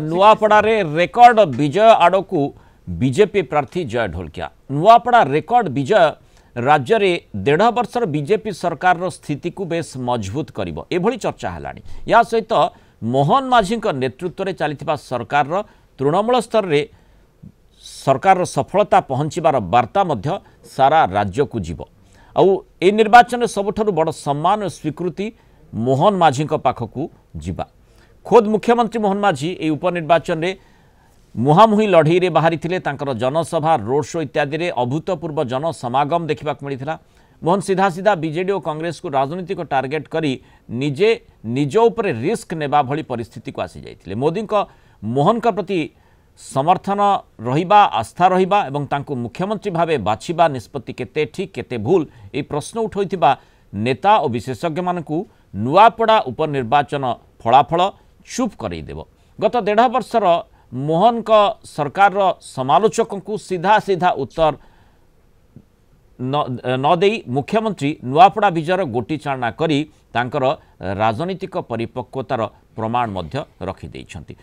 नुआपड़ारे record विजय आड़कू BJP प्रार्थी जय Dholakia Nuapada record विजय राज्य रे 1.5 वर्षर बीजेपी सरकार स्थिति को बेस मजबूत करिवो एभली चर्चा हेलानी। या सहित मोहन माझी नेतृत्व में चली सरकार तृणमूल स्तर में सरकार सफलता पहुंचबार वार्ता मध्य सारा राज्य को जीव आउ ए निर्वाचन सबुठारु बड़ सम्मान और स्वीकृति मोहन माझी पाखकू जीवा। खोद मुख्यमंत्री मोहन माझी ए उपनिर्वाचन में मुहांमुही लड़ई रे बाहरी थिले। तांकर जनसभा रोड शो इत्यादि रे अभूतपूर्व जनसमागम देखा मिलता। मोहन सीधा सीधा बीजेडी और कांग्रेस को राजनीतिक टार्गेट करी निजे निज उपरे रिस्क नेबा भली परिस्थिति को आसी जाइथिले। मोदी को मोहन का प्रति समर्थन रहिबा आस्था रहिबा एवं तांको मुख्यमंत्री भावे बाछिबा निष्पत्ति केते ठीक केते भूल ए प्रश्न उठोइथिबा नेता और विशेषज्ञ मानकू नुआपड़ा उपनिर्वाचन फलाफल चुप करई देबो। गत 1.5 वर्षर मोहन का सरकार समालोचकों को सीधा सीधा उत्तर न देई मुख्यमंत्री नुआपड़ा विजयर गोटी चालना करी तांकर राजनीतिक परिपक्वतार प्रमाण मध्य रखि दैछंती।